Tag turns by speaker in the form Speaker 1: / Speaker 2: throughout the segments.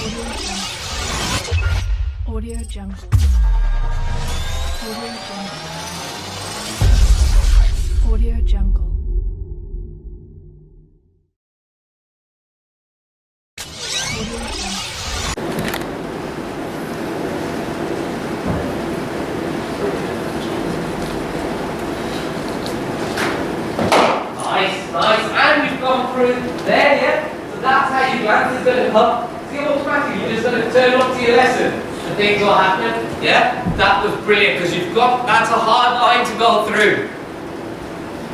Speaker 1: Audio Jungle. Audio Jungle. Audio Jungle.
Speaker 2: Nice, and we've gone through there, yeah? So that's how your glance is going to come. See, automatically, you're just going to turn up to your lesson and things will happen, yeah? That was brilliant, because that's a hard line to go through.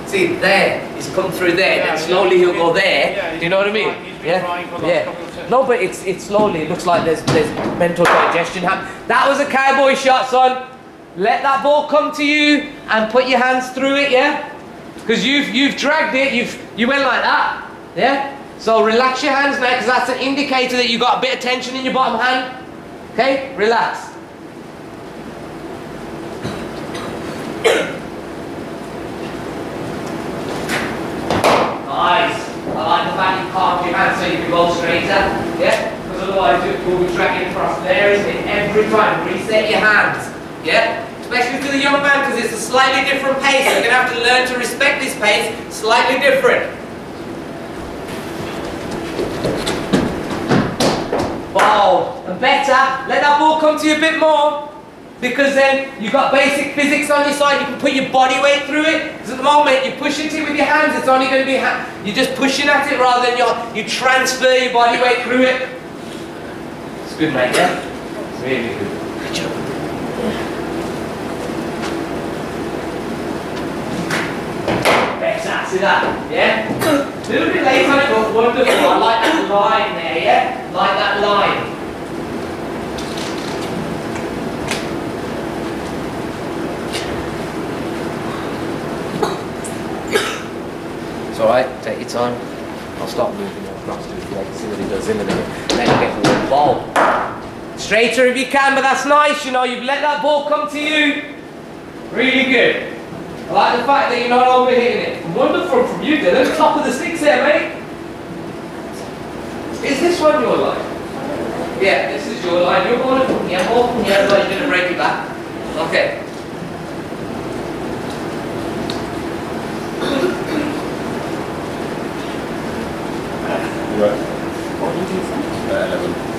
Speaker 2: See, there, he's come through there, and slowly he'll go there. Do you know what I mean? Yeah. No, but it's slowly, it looks like there's mental digestion happening. That was a cowboy shot, son. Let that ball come to you and put your hands through it, yeah? Because you've dragged it, you went like that, yeah? So relax your hands now, because that's an indicator that you've got a bit of tension in your bottom hand. Okay, relax. Nice. I like the fact you carved your hands so you can go straighter, yeah? Because otherwise you'll be dragging across there, isn't it? Every time, reset your hands, yeah? Especially to the young man, because it's a slightly different pace. You're going to have to learn to respect this pace, slightly different. Wow, and better, let that ball come to you a bit more, because then you've got basic physics on your side. You can put your body weight through it, because at the moment you push it with your hands, it's only going to be, you're just pushing at it rather than you transfer your body weight through it. It's good, mate, yeah? It's really good. Good job. See that, yeah? A little bit late on it, but wonderful. I like that line there, yeah? Like that line. It's alright, take your time. I'll start moving across to it, you can see what he does in a minute. Then you get the ball. Straighter if you can, but that's nice, you know, you've let that ball come to you. Really good. I like the fact that you're not overhitting it. Wonderful from you, Dylan. Top of the sticks there, mate. Is this one your line? Yeah, this is your line. You're going from here, more from here, otherwise you're going to break your back. Okay.
Speaker 3: Right. What did you say? 11.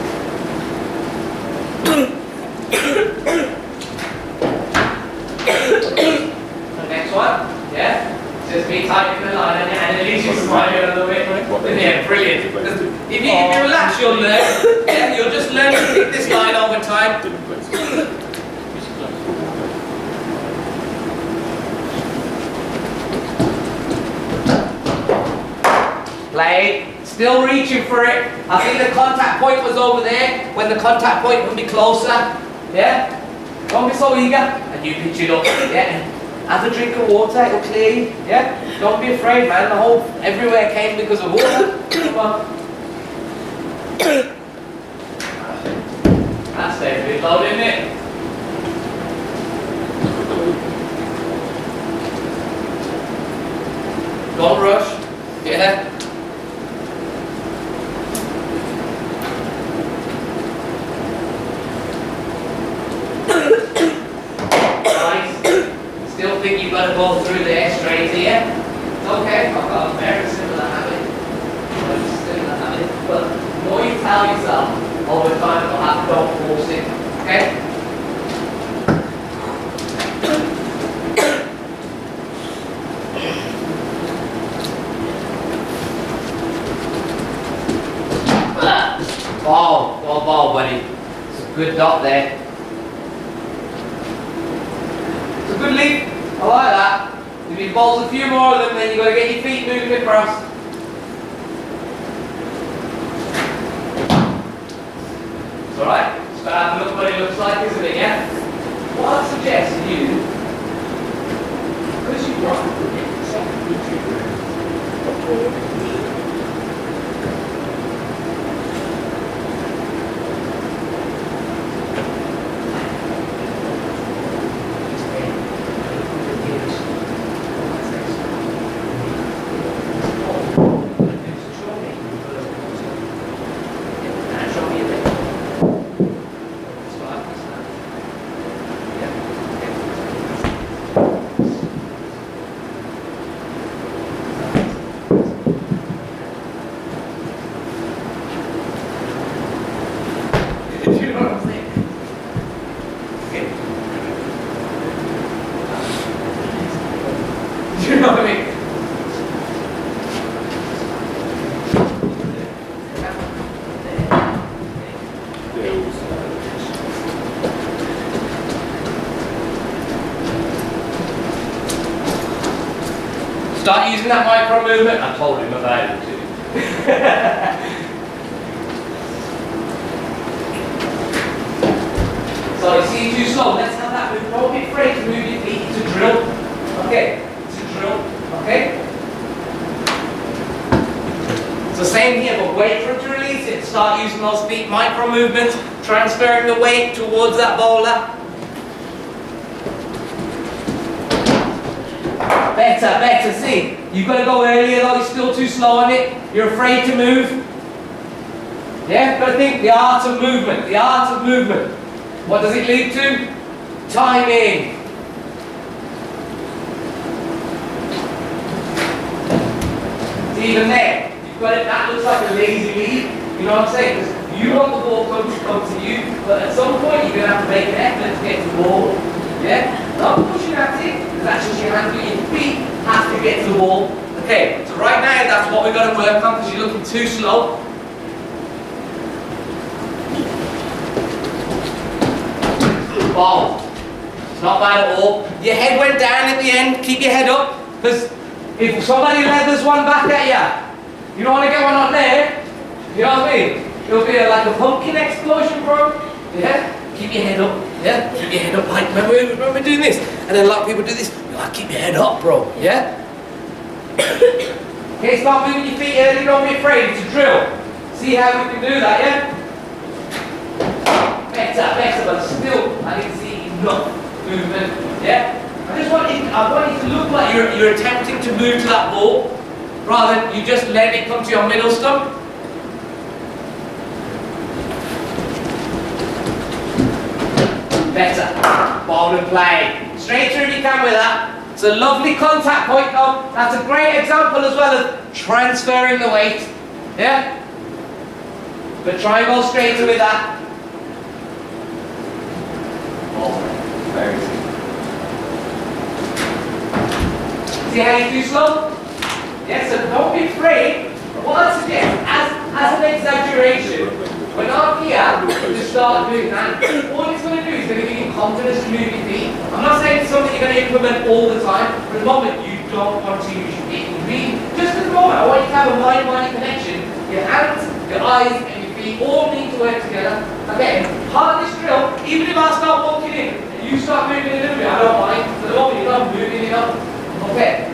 Speaker 2: Next one, yeah? Just be tight in the line and at least you're smiling a little bit. Yeah, brilliant. If you relax, you'll learn. Yeah, you'll just learn to pick this line over time. Play. Still reaching for it. I think the contact point was over there. When the contact point would be closer. Yeah? Don't be so eager. And you pitch it up. Yeah? Have a drink of water, it'll clear you, yeah? Don't be afraid, man, everywhere came because of water. Come on. That's definitely low, isn't it? Don't rush, yeah? Still think you've got to go through there straight here. It's okay, I've got a very similar habit. But the more you tell yourself, over time it'll happen, don't force it. Okay? Ball, buddy. It's a good dot there. It's a good leap. I like that. If you bowls a few more of them, then you've got to get your feet moving across. It's alright. Just got to have a look what it looks like, isn't it, yeah? What I'd suggest you, because you've got Start using that micro movement. I told him about it too. So you see, too slow. Let's have that move. Don't be afraid to move your feet. It's a drill. Okay. It's a drill. Okay. So same here, but wait for it to release it. Start using those feet, micro movements, transferring the weight towards that boulder. Better, better. See, you've got to go earlier though. You're still too slow on it. You're afraid to move. Yeah, but think the art of movement. The art of movement. What does it lead to? Timing. See, even there, you've got it. That looks like a lazy lead. You know what I'm saying? Because you want the ball to come to you, but at some point you're going to have to make an effort to get to the ball. Yeah? Not pushing at it, because that's just your hands, but your feet have to get to the ball. Okay, so right now that's what we've got to work on because you're looking too slow. Ball. It's not bad at all. Your head went down at the end, keep your head up, because if somebody leathers one back at you, you don't want to get one on there, you know what I mean? It'll be like a pumpkin explosion, bro. Yeah? Keep your head up, yeah? Keep your head up, like, remember doing this? And then a lot of people do this, like, keep your head up, bro, yeah? Okay, start moving your feet early, don't be afraid, it's a drill. See how we can do that, yeah? Better, but still, I didn't see enough movement, yeah? I want you to look like you're attempting to move to that ball, rather than you just let it come to your middle stump. Better. Ball and play. Straight through if you can with that. It's a lovely contact point though. That's a great example as well as transferring the weight. Yeah? But try and go straight through with that. Oh, very good. See how you do slow? Yeah, so don't be afraid. What I suggest, as an exaggeration, when I'm here to start doing that, all it's going to do is going to give you confidence to move your feet. I'm not saying it's something you're going to implement all the time. For the moment, you don't want to use your feet. Just at the moment, I want you to have a mind-body connection. Your hands, your eyes, and your feet all need to work together. Okay, part of this drill, even if I start walking in and you start moving a little bit, I don't mind. For the moment, you're not moving enough. Okay.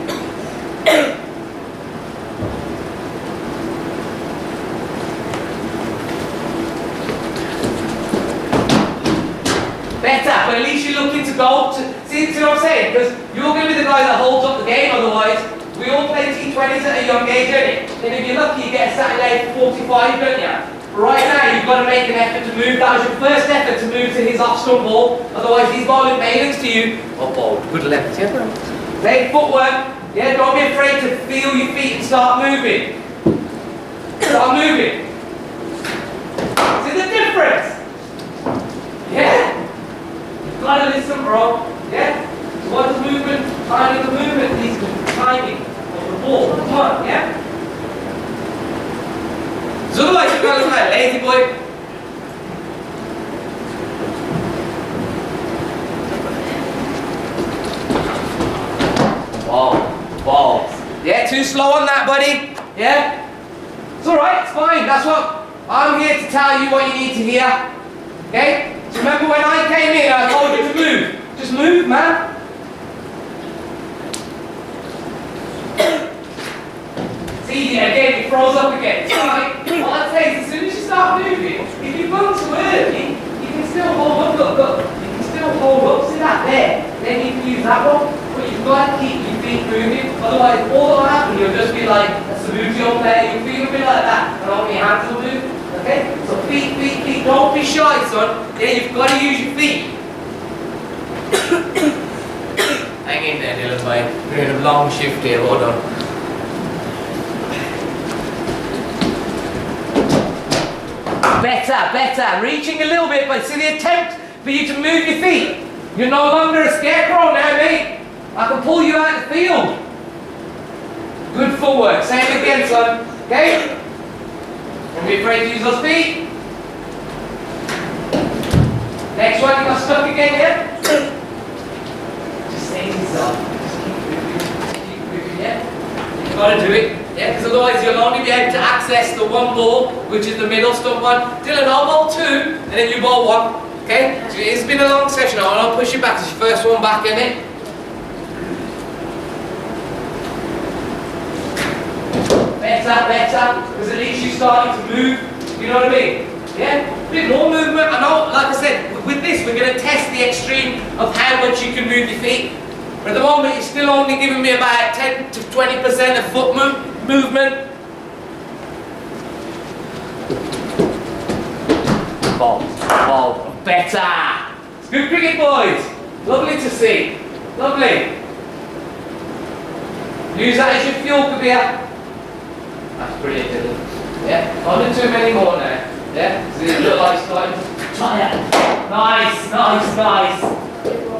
Speaker 2: Better, but at least you're looking to go to, see what I'm saying? Because you're going to be the guy that holds up the game, otherwise we all play T20s at a young age, don't you? And if you're lucky, you get a Saturday 45, don't you? But right now, you've got to make an effort to move. That was your first effort to move to his off-stump ball, otherwise he's bowling maidens to you. Oh, ball, good left, yeah? Play footwork, yeah? Don't be afraid to feel your feet and start moving. Start moving. See the difference? Yeah? Gotta listen, bro. Yeah? So what is movement? Timing the movement needs to be timing of the ball. Come on, yeah? So otherwise you're gonna look like a lazy boy. Balls. Yeah, too slow on that, buddy. Yeah? It's alright, it's fine. That's what I'm here to tell you what you need to hear. Okay? So remember when I came in, I told you to move. Just move, man. See, again, it froze up again. It's alright. All I'd say is as soon as you start moving, if you've gone too early, you can still hold up, look. You can still hold up. See that there? Then you can use that one. But you've got to keep your feet moving. Otherwise, all that will happen, you'll just be like a Sabutio player. Your feet will be like that, and only your hands will move. Okay? So feet. Don't be shy, son. Yeah, you've got to use your feet. Hang in there, Dylan, boy. We're in a long shift here. Hold on. Better. Reaching a little bit, but see the attempt for you to move your feet. You're no longer a scarecrow now, mate. I can pull you out of the field. Good footwork. Same again, son. Okay? Don't be afraid to use those feet. Next one, you got stuck again here. Just stay yourself. Just keep moving, yeah? got to do it. Yeah, because otherwise you'll only be able to access the one ball, which is the middle stump one. Dylan, I'll bowl two, and then you bowl one. Okay? So it's been a long session. I'll push you back. It's your first one back, isn't it? Better, because at least you're starting to move. You know what I mean? Yeah? A bit more movement. I know, like I said, with this, we're going to test the extreme of how much you can move your feet. But at the moment, you're still only giving me about 10 to 20% of foot movement. Ball. Better. It's good cricket, boys. Lovely to see. Lovely. Use that as your fuel, Kabir. That's brilliant, Dylan. Yeah, not do too many more now. Yeah, so it look like it's starting to tire. Nice.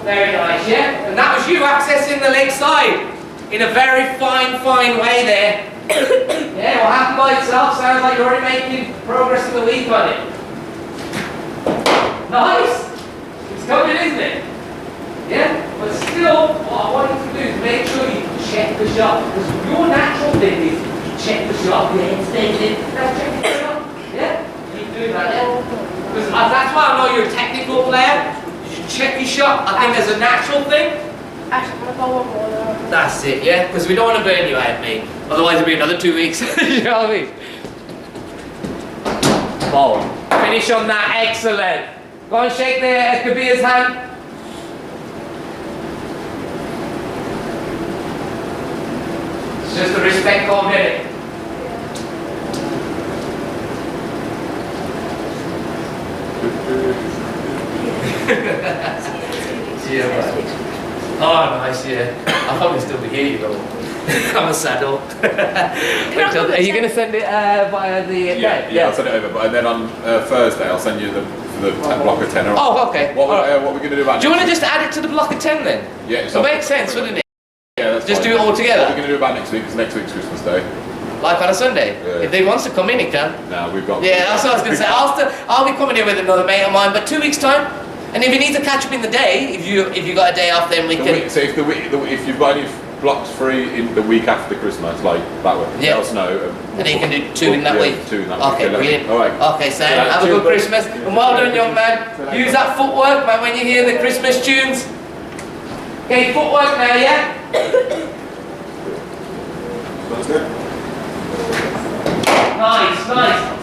Speaker 2: Very nice, yeah? And that was you accessing the leg side in a very fine way there. Yeah, what happened by itself sounds like you're already making progress in the week on it. Nice! It's coming, isn't it? Yeah? But still, what I want you to do is make sure you check the shot. Because your natural thing is check the shot, your head stays in. Now check the shot. Yeah? Keep doing that, yeah? Because that's why I know you're a technical player. You should check your shot. I think there's a natural thing.
Speaker 1: Actually, I'm gonna go one more now.
Speaker 2: That's it, yeah? Because we don't want to burn you out, mate. Otherwise it'll be another 2 weeks. You know what I mean? Ball. Finish on that, excellent. Go and shake the Kabir's hand. It's just a respect call, minute. Yeah, man. Oh, nice, yeah. I'll probably still be here, you know. I'm a saddle. Are you going to send it via the...
Speaker 3: Yeah, I'll send it over. But and then on Thursday, I'll send you the block of 10.
Speaker 2: Oh, okay.
Speaker 3: What we're going to do about
Speaker 2: Do you want to just add it to the block of 10 then?
Speaker 3: Yeah.
Speaker 2: It makes sense, wouldn't it?
Speaker 3: Yeah, that's
Speaker 2: Just
Speaker 3: fine.
Speaker 2: do it all together?
Speaker 3: What we're going to do about next week, because next week's Christmas Day.
Speaker 2: Like on a Sunday?
Speaker 3: Yeah.
Speaker 2: If they wants to come in, he can.
Speaker 3: No, we've got...
Speaker 2: Yeah, that's what I was going to say. I'll be coming here with another mate of mine, but 2 weeks' time. And if you need to catch up in the day, if you got a day off, then we can...
Speaker 3: So if you've got any blocks free in the week after Christmas, like that way, let us know.
Speaker 2: And then you can do two in that week?
Speaker 3: 2 in that week.
Speaker 2: Okay, brilliant.
Speaker 3: All right.
Speaker 2: Okay, Sam, have a good Christmas. And well done, young man. Use that footwork, man, when you hear the Christmas tunes. Okay, footwork now, yeah?
Speaker 3: Sounds good.
Speaker 2: Nice.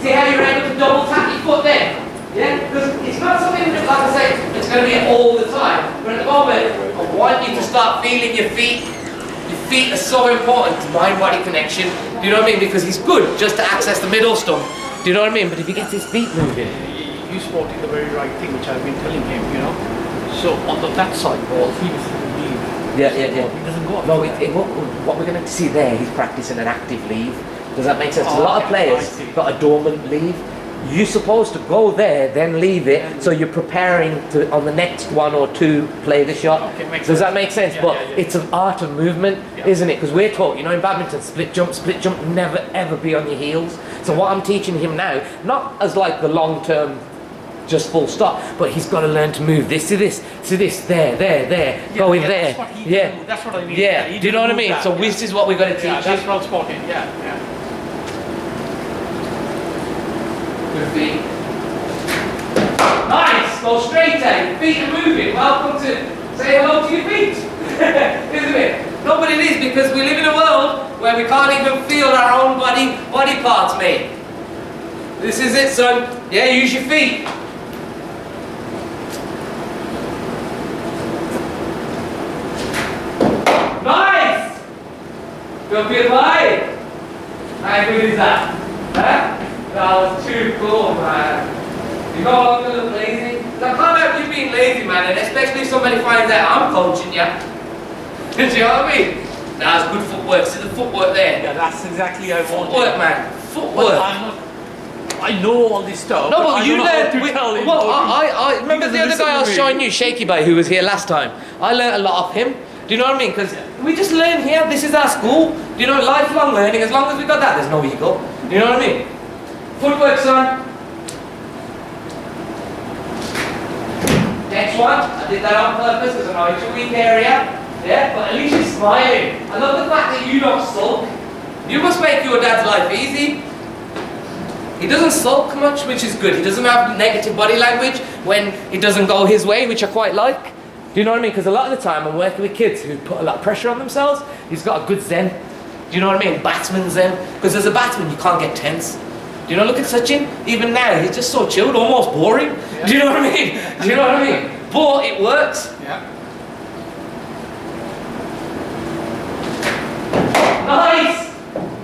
Speaker 2: See how you're able to double tap your foot then? Yeah? Because it's not something that, like I say, it's going to be all the time. But at the moment, I want you to start feeling your feet. Your feet are so important to mind-body connection. Do you know what I mean? Because he's good just to access the middle stump. Do you know what I mean? But if he gets his feet moving...
Speaker 4: You spotted the very right thing, which I've been telling him, you know. So on that side ball, he doesn't leave.
Speaker 2: Yeah.
Speaker 4: He doesn't go up.
Speaker 2: No, what we're going to see there, he's practicing an active leave. Does that make sense? A lot of players got a dormant leave. You're supposed to go there, then leave it, so you're preparing to, on the next 1 or 2, play the shot.
Speaker 4: Okay,
Speaker 2: Does that make sense?
Speaker 4: Yeah,
Speaker 2: but
Speaker 4: yeah.
Speaker 2: it's an art of movement, isn't it? Because we're taught, you know, in badminton, split jump, never ever be on your heels. So what I'm teaching him now, not as like the long-term, just full stop, but he's got to learn to move this to this, there, going there.
Speaker 4: That's what he do. That's what I mean.
Speaker 2: Yeah,
Speaker 4: He
Speaker 2: do you know what I
Speaker 4: didn't
Speaker 2: mean?
Speaker 4: move
Speaker 2: So
Speaker 4: that,
Speaker 2: this is what we're going to teach
Speaker 4: yeah,
Speaker 2: you.
Speaker 4: that's well spotted. Yeah.
Speaker 2: Good feet. Nice! Go straight out. Feet are moving. Welcome to say hello to your feet. Isn't it? No, but it is, because we live in a world where we can't even feel our own body parts, mate. This is it, son. Yeah, use your feet. Nice! Don't be alive. How good is that? Huh? That was too cool, man. You no longer look lazy. I can't have you being lazy, man, and especially if somebody finds out I'm coaching you. Do you know what I mean? That's good footwork. See the footwork there?
Speaker 4: Yeah, that's exactly how I want
Speaker 2: Footwork,
Speaker 4: it.
Speaker 2: man.
Speaker 4: But
Speaker 2: Footwork.
Speaker 4: I know all this stuff.
Speaker 2: No, but
Speaker 4: I
Speaker 2: you
Speaker 4: don't know how
Speaker 2: learned.
Speaker 4: to tell him
Speaker 2: Well,
Speaker 4: how to-
Speaker 2: I remember the other guy I was showing you, Shaky Bay, who was here last time. I learned a lot of him. Do you know what I mean? Because we just learn here. This is our school. Do you know, lifelong learning. As long as we got that, there's no ego. Do you know what I mean? Footwork, son. Next one. I did that on purpose because I know it's a weak area. Yeah, but at least you're smiling. I love the fact that you don't sulk. You must make your dad's life easy. He doesn't sulk much, which is good. He doesn't have negative body language when it doesn't go his way, which I quite like. Do you know what I mean? Because a lot of the time I'm working with kids who put a lot of pressure on themselves. He's got a good zen. Do you know what I mean? Batsman zen. Because as a batsman, you can't get tense. Do you know, look at Sachin. Even now, he's just so chilled, almost boring. Yeah. Do you know what I mean? Do you know what I mean? But it works.
Speaker 4: Yeah.
Speaker 2: Nice!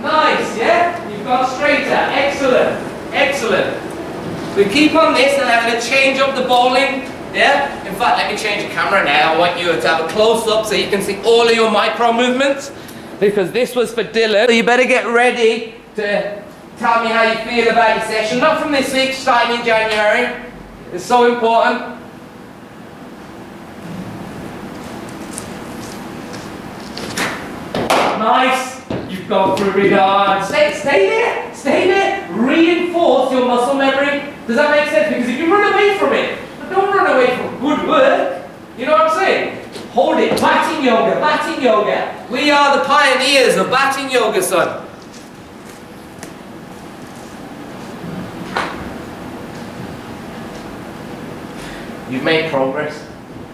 Speaker 2: Nice, yeah? You've gone straighter. Excellent. Excellent. We keep on this and I'm going to change up the bowling. Yeah? In fact, let me change the camera now. I want you to have a close-up so you can see all of your micro movements. Because this was for Dylan. So you better get ready to tell me how you feel about your session. Not from this week, starting in January. It's so important. Nice. You've gone through regard. Stay there. Stay there. Reinforce your muscle memory. Does that make sense? Because if you run away from it, don't run away from good work. You know what I'm saying? Hold it. Batting yoga. Batting yoga. We are the pioneers of batting yoga, son. You've made progress.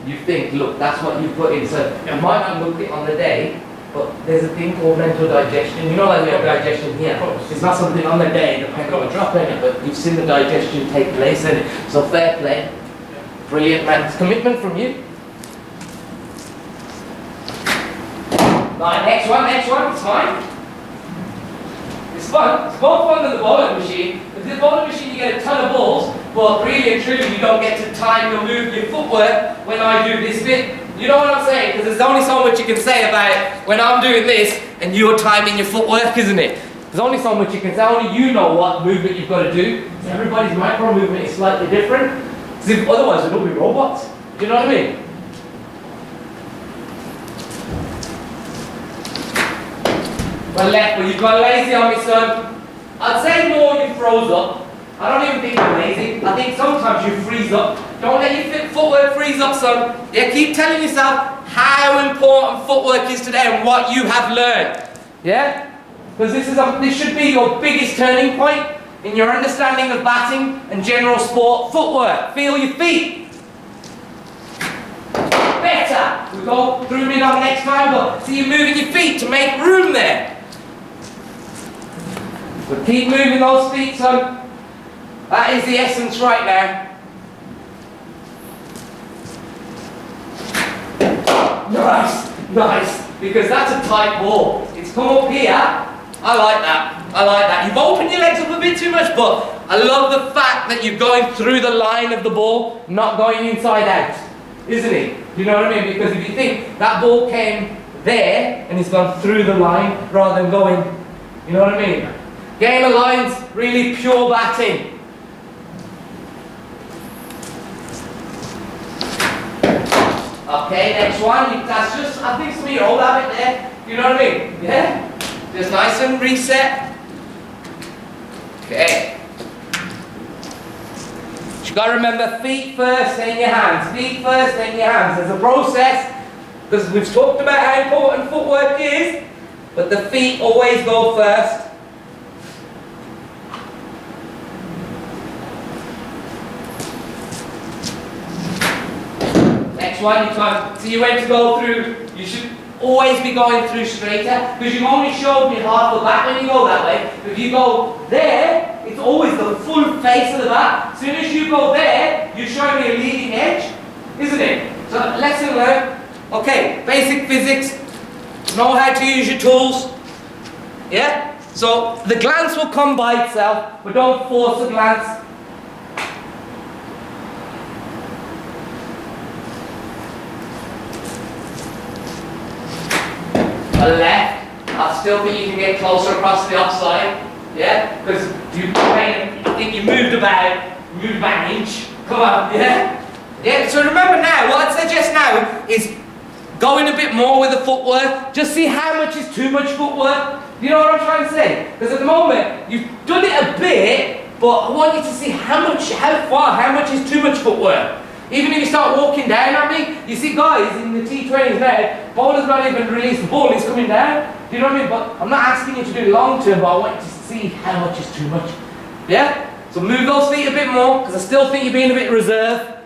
Speaker 2: You think, look, that's what you put in. So you might not look it on the day, but there's a thing called mental digestion. You know, like we have digestion here. It's not something on the day that can go drop in it, but you've seen the digestion take place in it. So fair play. Brilliant, man. It's commitment from you. Right, next one. It's fine. It's fun. It's more fun than the bowling machine. With the bowling machine, you get a ton of balls, but really and truly, you don't get to time your move, your footwork when I do this bit. You know what I'm saying? Because there's only so much you can say about it when I'm doing this and you're timing your footwork, isn't it? There's only so much you can say. Only you know what movement you've got to do. So everybody's micro movement is slightly different. Because otherwise, we'll be robots. Do you know what I mean? Well, you've gone lazy on me, son. I'd say more you froze up. I don't even think you're lazy. I think sometimes you freeze up. Don't let your footwork freeze up, son. Yeah, keep telling yourself how important footwork is today and what you have learned. Yeah? Because this should be your biggest turning point in your understanding of batting and general sport. Footwork. Feel your feet. Better. We'll go through it on next time, but see you moving your feet to make room there. So keep moving those feet, son. That is the essence right now. Nice, nice. Because that's a tight ball. It's come up here. I like that. I like that. You've opened your legs up a bit too much, but I love the fact that you're going through the line of the ball, not going inside out. Isn't it? You know what I mean? Because if you think that ball came there and it's gone through the line rather than going, you know what I mean? Game of lines, really pure batting. Okay, next one. That's just, I think, some of your old habit there. You know what I mean? Yeah? Just nice and reset. Okay. You got to remember, feet first, then your hands. Feet first, then your hands. There's a process, because we've talked about how important footwork is, but the feet always go first. Next one, so you went to go through, you should always be going through straighter, because you've only showed me half the bat when you go that way. If you go there, it's always the full face of the bat. As soon as you go there, you're showing me a leading edge, isn't it? So lesson learned. Okay, basic physics, know how to use your tools. Yeah? So the glance will come by itself, but don't force the glance. A left, I still think you can get closer across the offside. Yeah? Because I think you moved about an inch. Come on, yeah? Yeah, so remember now, what I'd suggest now is going a bit more with the footwork. Just see how much is too much footwork. You know what I'm trying to say? Because at the moment, you've done it a bit, but I want you to see how much is too much footwork. Even if you start walking down at me, you see guys in the T20s now, bowler's not even released the ball, he's coming down. Do you know what I mean? But I'm not asking you to do it long term, but I want you to see how much is too much. Yeah? So move those feet a bit more, because I still think you're being a bit reserved.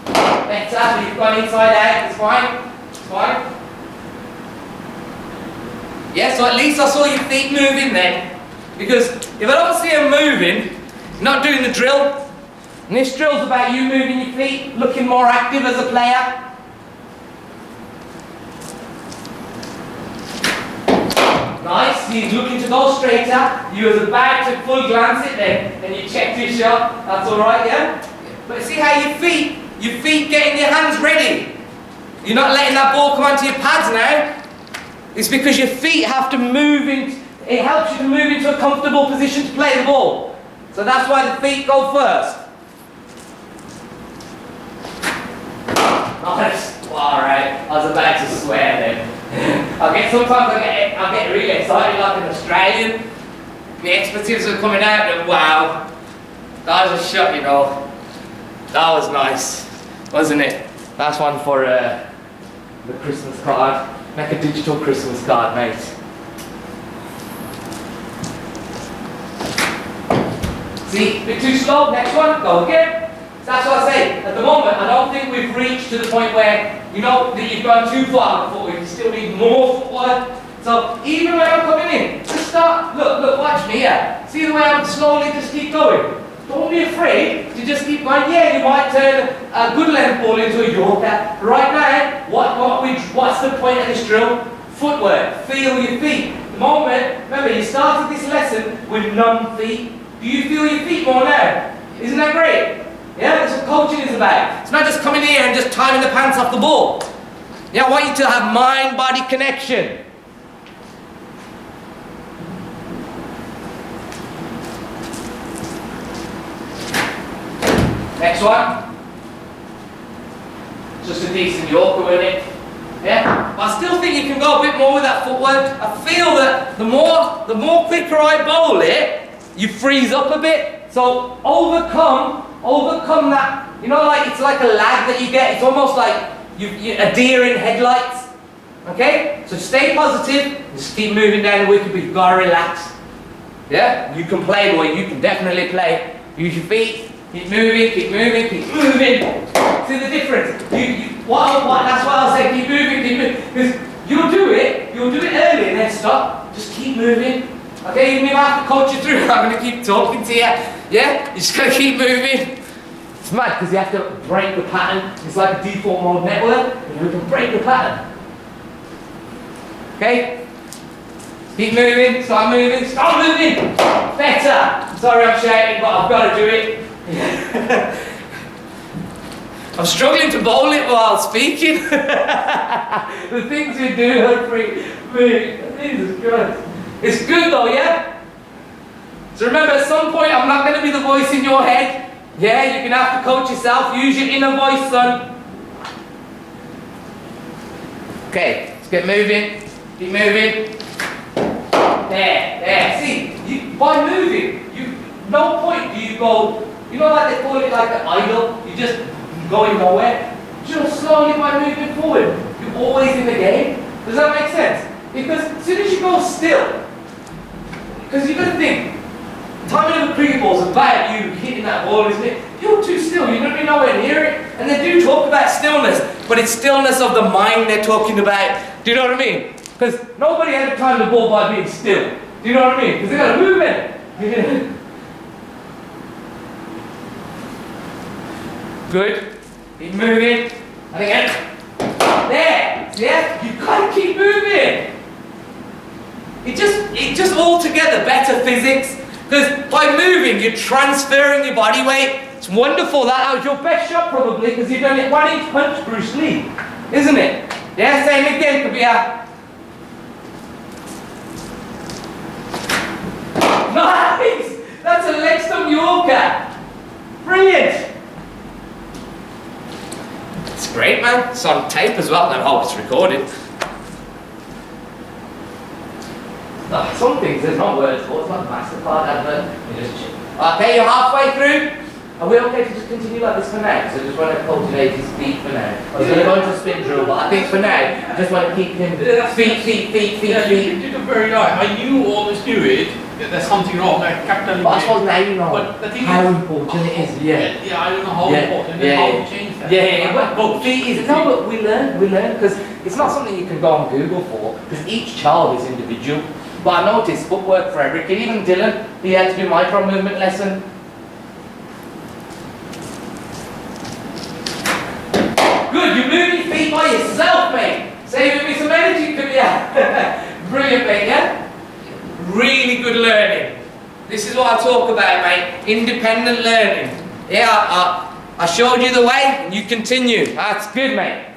Speaker 2: Better, you've gone inside out, it's fine. It's fine. Yeah, so at least I saw your feet moving then. Because if I don't see them moving, you're not doing the drill. And this drill's about you moving your feet, looking more active as a player. Nice, he's looking to go straighter. You was about to full glance it then, and you checked your shot. That's alright, yeah? But see how your feet getting your hands ready. You're not letting that ball come onto your pads now. It's because your feet have to move in, it helps you to move into a comfortable position to play the ball. So that's why the feet go first. Nice. Alright, I was about to swear then. Sometimes I get really excited like an Australian. The expletives are coming out and wow. That was a shot, you know. That was nice, wasn't it? That's one for the Christmas card. Make a digital Christmas card, mate. See, a bit too slow. Next one, go again. So that's what I say. At the moment, I don't think we've reached to the point where you know that you've gone too far before. You still need more footwork. So even when I'm coming in, just start. Look, watch me here. See the way I'm slowly just keep going. Don't be afraid to just keep going. Yeah, you might turn a good length ball into a Yorker. Right now, what's the point of this drill? Footwork. Feel your feet. The moment, remember, you started this lesson with numb feet. Do you feel your feet more now? Isn't that great? Yeah, that's what coaching is about. It's not just coming here and just timing the pants off the ball. Yeah, I want you to have mind-body connection. Next one. Just a decent Yorker, isn't it? Yeah? But I still think you can go a bit more with that footwork. I feel that the more quicker I bowl it, you freeze up a bit. So overcome that, you know, like it's like a lag that you get. It's almost like a deer in headlights. Okay? So stay positive, just keep moving down the wicket, but you've got to relax. Yeah? You can play, boy, you can definitely play. Use your feet. Keep moving, keep moving, keep moving. See the difference? That's why I'll say keep moving. Because you'll do it early and then stop. Just keep moving. Okay, even if I have to coach you through, I'm going to keep talking to you. Yeah? You're just going to keep moving. It's mad because you have to break the pattern. It's like a default mode network. You can break the pattern. Okay? Keep moving, start moving, Better! Sorry I'm shouting, but I've got to do it. I'm struggling to bowl it while speaking. The things you do hurt me. Jesus Christ. It's good though, yeah? So remember, at some point I'm not going to be the voice in your head. Yeah, you're going to have to coach yourself. Use your inner voice, son. Okay, let's get moving. Keep moving. There. See, by moving, no point do you go. You know, like they call it like an idle. You just going nowhere. Just slowly by moving forward, you're always in the game. Does that make sense? Because as soon as you go still, because you've got to think, timing of a cricket ball is about you hitting that ball, isn't it? You're too still. You're going to be nowhere near it. And they do talk about stillness, but it's stillness of the mind they're talking about. Do you know what I mean? Because nobody ever timed the ball by being still. Do you know what I mean? Because they've got to move it. Good. Keep moving. And again. There. Yeah? You've got to keep moving. It just altogether better physics. Because by moving, you're transferring your body weight. It's wonderful. That was your best shot probably because you've done it 1-inch punch Bruce Lee. Isn't it? Yeah, same again, Kabir. Nice! That's a leg stump Yorker. Brilliant. It's great, man. It's on tape as well. I hope it's recorded. No, some things there's not words for. It's not MasterCard advert. You just check. Okay, you're halfway through. Are we okay to just continue like this for now? So I just want to cultivate his feet for now. I was going to go into spin drill, but I think for now, I just want to keep him feet.
Speaker 4: Yeah, you did it very right. I knew, always knew it, that there's something wrong. I kept telling
Speaker 2: But I suppose now you know
Speaker 4: but the thing
Speaker 2: how
Speaker 4: is,
Speaker 2: important it is, yeah.
Speaker 4: Yeah, I don't know how important and how to change that.
Speaker 2: But feet is, no, but we learn, because it's not something you can go on Google for, because each child is individual. But I noticed footwork for every kid, even Dylan, he had to do micro movement lesson. Good, you're moving your feet by yourself, mate. Saving me some energy, Kabir. Brilliant, mate, yeah? Really good learning. This is what I talk about, mate. Independent learning. Yeah, I showed you the way, and you continue. That's good, mate.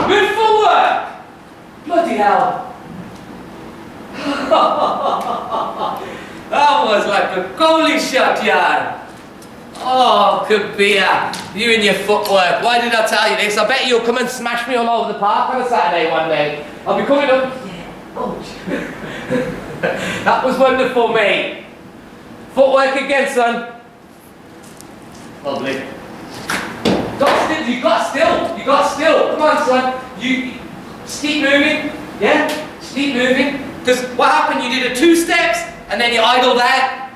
Speaker 2: Good footwork! Bloody hell. That was like a goalie shot, yard. Oh, Kabir, you and your footwork. Why did I tell you this? I bet you'll come and smash me all over the park on a Saturday one day. I'll be coming up. Yeah. Oh. That was wonderful, mate. Footwork again, son. Lovely. You got still. Come on, son. You keep moving. Yeah? Keep moving. Because what happened, you did a 2 steps and then you idled out.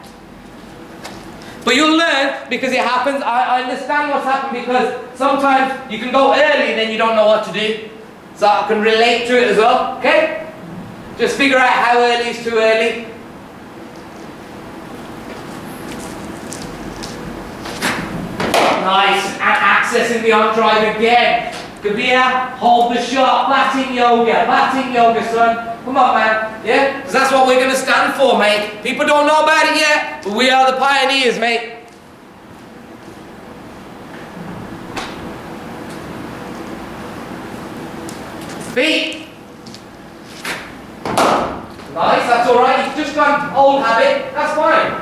Speaker 2: But you'll learn because it happens. I understand what's happened because sometimes you can go early and then you don't know what to do. So I can relate to it as well. Okay? Just figure out how early is too early. Nice, and accessing the on drive again. Kabir, hold the shot, batting yoga, son. Come on, man, yeah? Because that's what we're going to stand for, mate. People don't know about it yet, but we are the pioneers, mate. Feet. Nice, that's alright. You've just gone old habit, that's fine.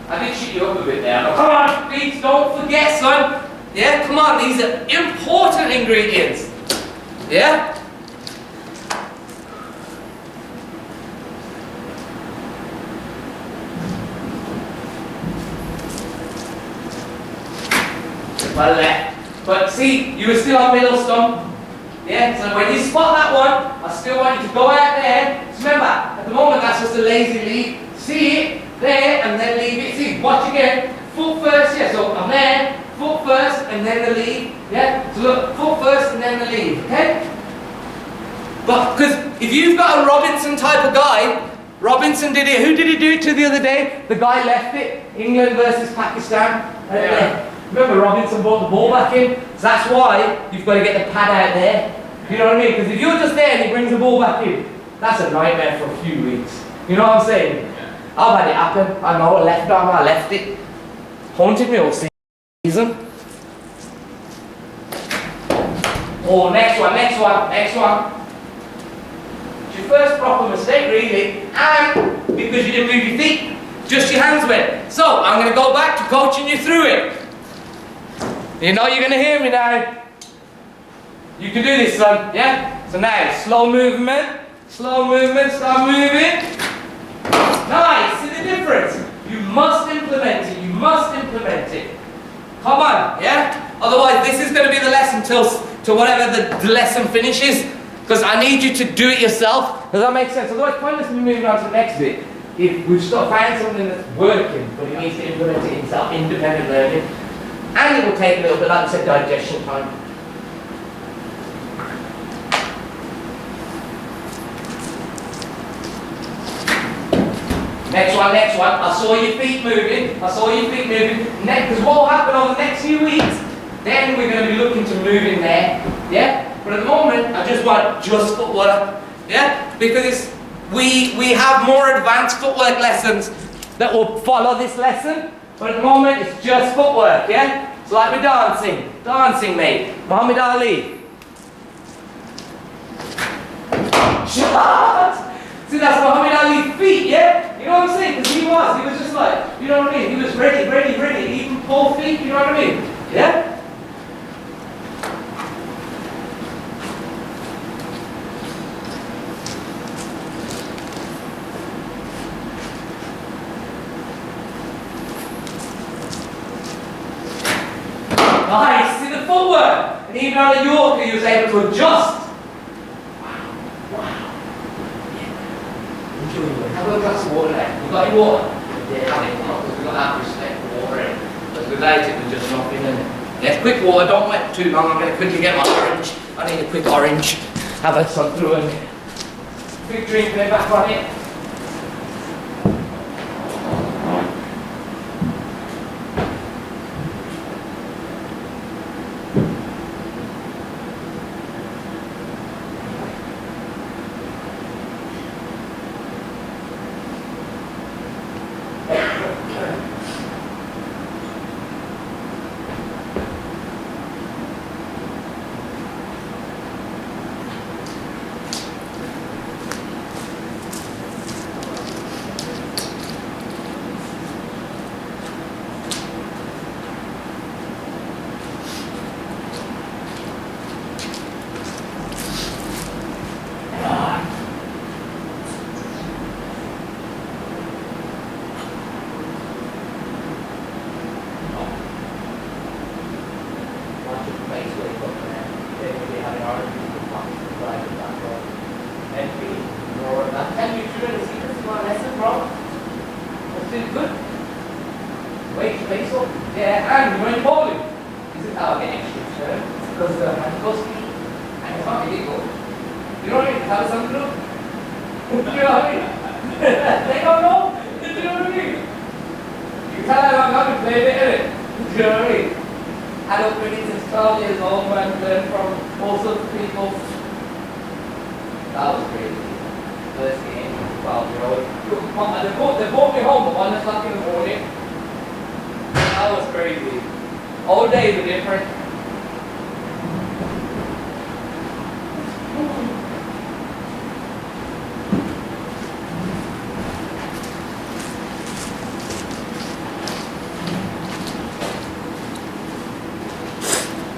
Speaker 2: I did shoot you up a bit there. Come on, please don't forget, son. Yeah, come on, these are important ingredients. Yeah? Well, left. But see, you were still on middle stump. Yeah, so when you spot that one, I still want you to go out there. Just remember, at the moment that's just a lazy lead. See it, there, and then leave it. See, watch again. Foot first, yeah, so I'm there. Foot first, and then the lead. Yeah, so look, foot first, and then the lead, okay? But, because if you've got a Robinson type of guy, Robinson did it. Who did he do it to the other day? The guy left it. England versus Pakistan. Yeah. Remember, Robinson brought the ball back in. So that's why you've got to get the pad out there. You know what I mean? Because if you're just there and he brings the ball back in, that's a nightmare for a few weeks. You know what I'm saying? Yeah. I've had it happen. I know, left arm, I left it. Haunted me all season. Oh, next one. It's your first proper mistake, really. And because you didn't move your feet, just your hands went. So, I'm going to go back to coaching you through it. You know you're going to hear me now. You can do this, son, yeah? So now, slow movement, start moving. Nice, see the difference? You must implement it, Come on, yeah? Otherwise, this is going to be the lesson till whatever the lesson finishes. Because I need you to do it yourself. Does that make sense? Otherwise, pointless me moving on to the next bit. If we've got to find something that's working, but he needs to implement it himself, independent learning. And it will take a little bit, like I said, digestion time. Next one. I saw your feet moving. Because what will happen over the next few weeks, then we're going to be looking to move in there. Yeah? But at the moment, I just want footwork. Yeah? Because we have more advanced footwork lessons that will follow this lesson. But at the moment, it's just footwork, yeah? So like we're dancing, mate. Muhammad Ali. Shot! See, that's Muhammad Ali's feet, yeah? You know what I'm saying? Because he was just like, you know what I mean? He was ready, even 4 feet, you know what I mean? Yeah? Nice, see the footwork. And even on a Yorker, he was able to adjust. Wow, wow. Yeah. Enjoy it. Have a glass of water there. You got any water? Yeah, have it. Because we've got that respect for water in. Because without it, we're just not in it. Yeah, quick water, don't wait too long. I'm going to quickly get my orange. I need a quick orange. Have a sun through and quick drink, then back on it.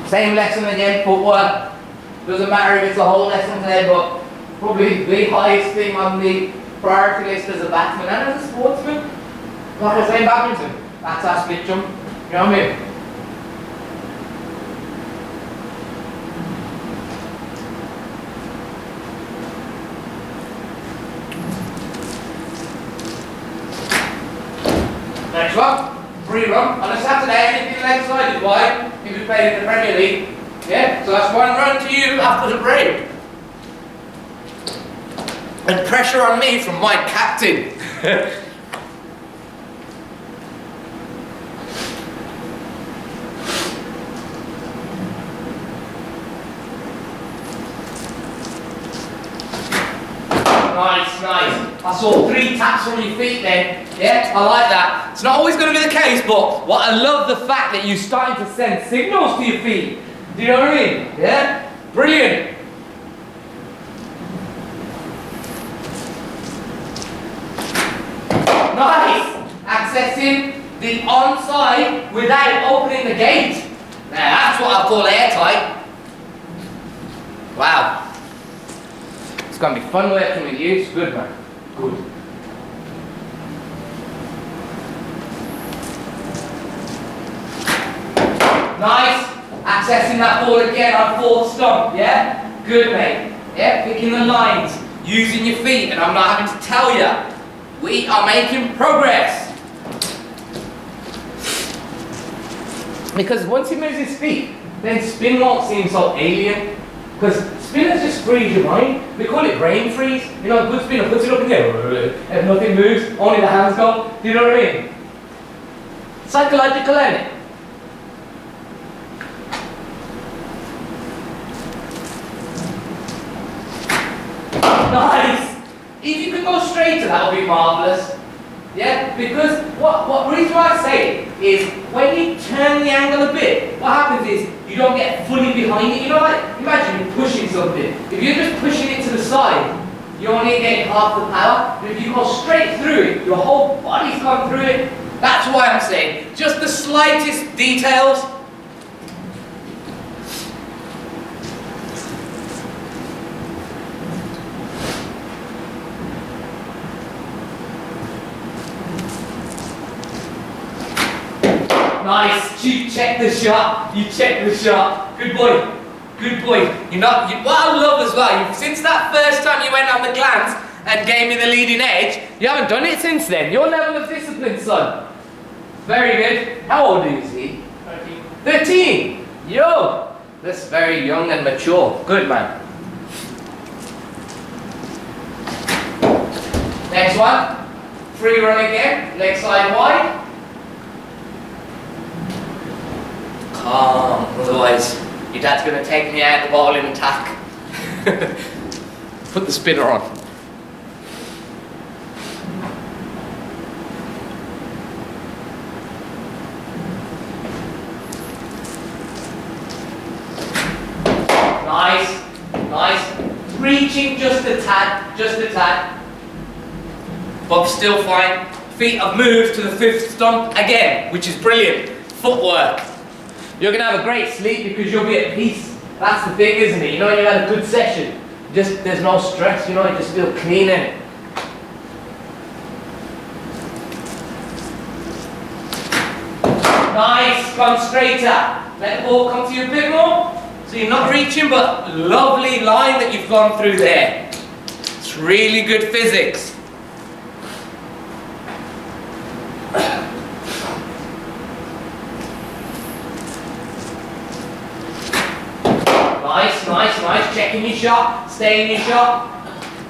Speaker 2: Same lesson again, footwork. Doesn't matter if it's a whole lesson today, but probably the highest thing on the priority list as a batsman and as a sportsman. Like I say in badminton, that's our split jump. You know what I mean? Next one, free run. On a Saturday, anything leg-sided wide, if you played in the Premier League. Yeah, so that's one run to you after the break. And pressure on me from my captain. Nice, nice. I saw 3 taps from your feet then. Yeah, I like that. It's not always going to be the case, but what I love the fact that you're starting to send signals to your feet. Do you know what I mean? Yeah? Brilliant. Nice. Accessing the onside without opening the gate. Now that's what I call airtight. Wow. It's going to be fun working with you. It's good, man. Good. Nice. Accessing that ball again on 4th stump. Yeah? Good, mate. Yeah? Picking the lines. Using your feet. And I'm not having to tell you. We are making progress. Because once he moves his feet, then spin won't seem so alien. Because spinners just freeze your mind. We call it brain freeze. You know, a good spinner puts it up in there, and nothing moves, only the hands go. Do you know what I mean? Psychological, isn't it? Nice! If you can go straighter, that would be marvellous. Yeah? Because what reason why I say it is when you turn the angle a bit, what happens is you don't get fully behind it. You know, like imagine you're pushing something. If you're just pushing it to the side, you're only getting half the power. But if you go straight through it, your whole body's gone through it. That's why I'm saying just the slightest details Nice. You check the shot. You check the shot. Good boy. Good boy. What I love as well, since that first time you went on the glance and gave me the leading edge, you haven't done it since then. Your level of discipline, son. Very good. How old is he?
Speaker 4: 13.
Speaker 2: 13. Yo. That's very young and mature. Good, man. Next one. Free run again. Leg side wide. Calm. Otherwise, your dad's going to take me out the ball in attack. Put the spinner on. Nice. Nice. Reaching just a tad. Just a tad. But still fine. Feet have moved to the 5th stump again, which is brilliant. Footwork. You're going to have a great sleep because you'll be at peace. That's the thing, isn't it? You know, you had a good session. There's no stress, you know, you just feel clean in it. Nice, come straighter. Let the ball come to you a bit more. So you're not reaching, but lovely line that you've gone through there. It's really good physics. Nice, nice, nice. Checking your shot, stay in your shot.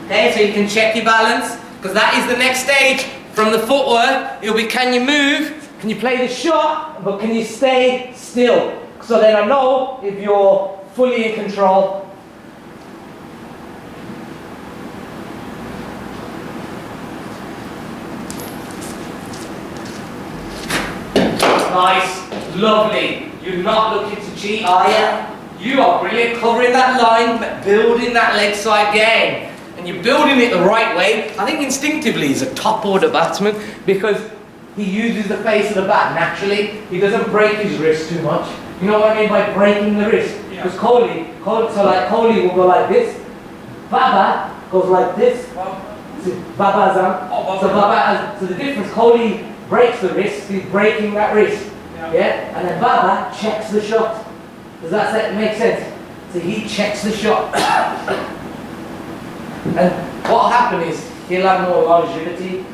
Speaker 2: Okay, so you can check your balance, because that is the next stage from the footwork. It'll be, can you move? Can you play the shot? But can you stay still? So then I know if you're fully in control. Nice, lovely. You're not looking to cheat, are you? You are brilliant, covering that line, building that leg side game. And you're building it the right way. I think instinctively he's a top order batsman because he uses the face of the bat naturally. He doesn't break his wrist too much. You know what I mean by breaking the wrist? Because Kohli will go like this. Baba goes like this. So the difference, Kohli breaks the wrist, he's breaking that wrist. Yeah? And then Baba checks the shot. Does that make sense? So he checks the shot. And what will happen is he'll have more longevity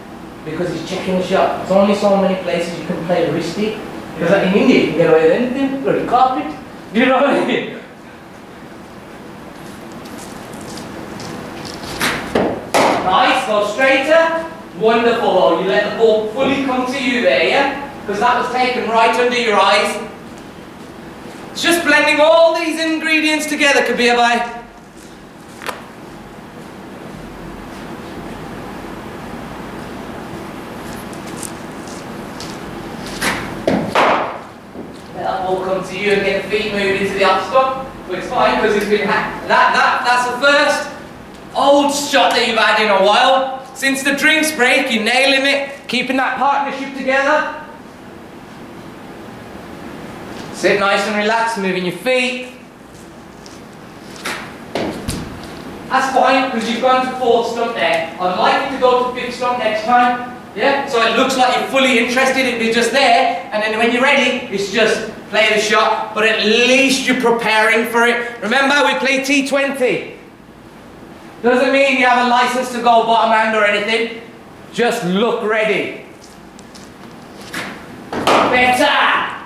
Speaker 2: because he's checking the shot. There's only so many places you can play wristy. Because like in India you can get away with anything, bloody carpet. You know what I mean? Nice, go straighter. Wonderful. Oh, you let the ball fully come to you there, yeah? Because that was taken right under your eyes. It's just blending all these ingredients together, Kabir bhai. Let that ball come to you and get the feet moved into the up stump. But it's fine because it's been that's the first old shot that you've had in a while. Since the drinks break, you're nailing it, keeping that partnership together. Sit nice and relaxed, moving your feet. That's fine, because you've gone to 4th stump there. I'd like you to go to 5th stump next time. Yeah? So it looks like you're fully interested, it'll be just there, and then when you're ready, it's just play the shot, but at least you're preparing for it. Remember, we play T20. Doesn't mean you have a license to go bottom hand or anything. Just look ready. Better!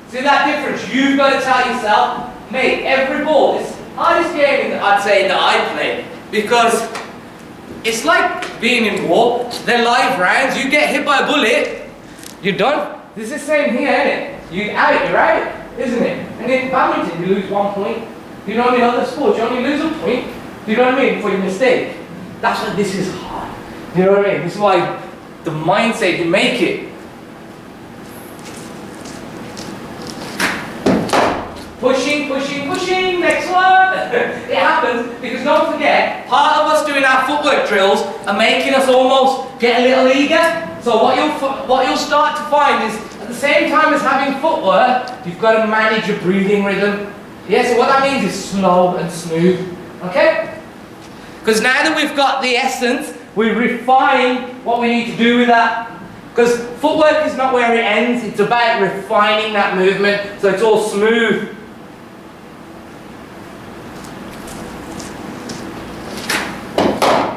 Speaker 2: See that difference? You've got to tell yourself, mate, every ball is the hardest game I'd say that I play. Because it's like being in war. They're live rounds. You get hit by a bullet, you're done. This is the same here, isn't it? You're out, isn't it? And in badminton, you lose 1 point. You know what I mean? Other sports, you only lose a point. Do you know what I mean? For your mistake. That's why this is hard. You know what I mean? This is why the mindset, you make it. Pushing, pushing, pushing, next one. It happens because don't forget, part of us doing our footwork drills are making us almost get a little eager. So what you'll start to find is at the same time as having footwork, you've got to manage your breathing rhythm. Yeah, so what that means is slow and smooth. Okay? Because now that we've got the essence, we refine what we need to do with that. Because footwork is not where it ends, it's about refining that movement so it's all smooth.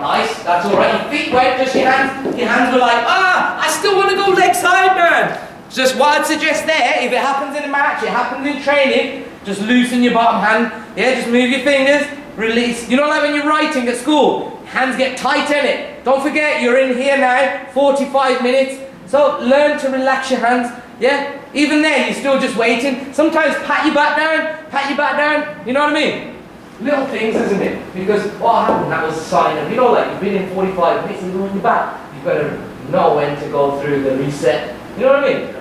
Speaker 2: Nice, that's alright. Your feet went, just your hands were like, I still want to go leg side, man. Just what I'd suggest there, if it happens in a match, it happens in training, just loosen your bottom hand. Yeah, just move your fingers, release. You know, like when you're writing at school, hands get tight in it. Don't forget, you're in here now, 45 minutes. So learn to relax your hands. Yeah, even there, you're still just waiting. Sometimes pat your back down, you know what I mean? Little things, isn't it? Because what happened, that was a sign of, you know, like you've been in 45 minutes and you're on your back. You've got to know when to go through the reset. You know what I mean?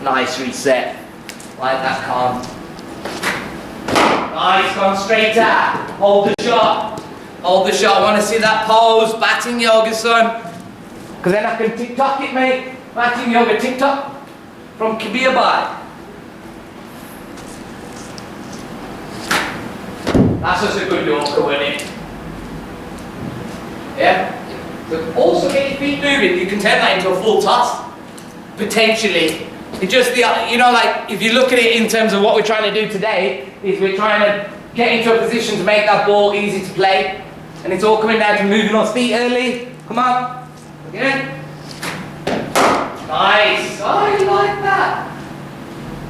Speaker 2: Nice reset. Like that, calm. Nice, gone straight at. Hold the shot. Hold the shot. I want to see that pose. Batting yoga, son. Because then I can TikTok it, mate. Batting yoga TikTok. From Kabir by. That's just a good yoga, isn't it? Yeah? So also get your feet moving. You can turn that into a full toss. Potentially. It's just the, you know, like if you look at it in terms of what we're trying to do today, is we're trying to get into a position to make that ball easy to play. And it's all coming down to moving our feet early. Come on. Again. Nice. Oh, you like that?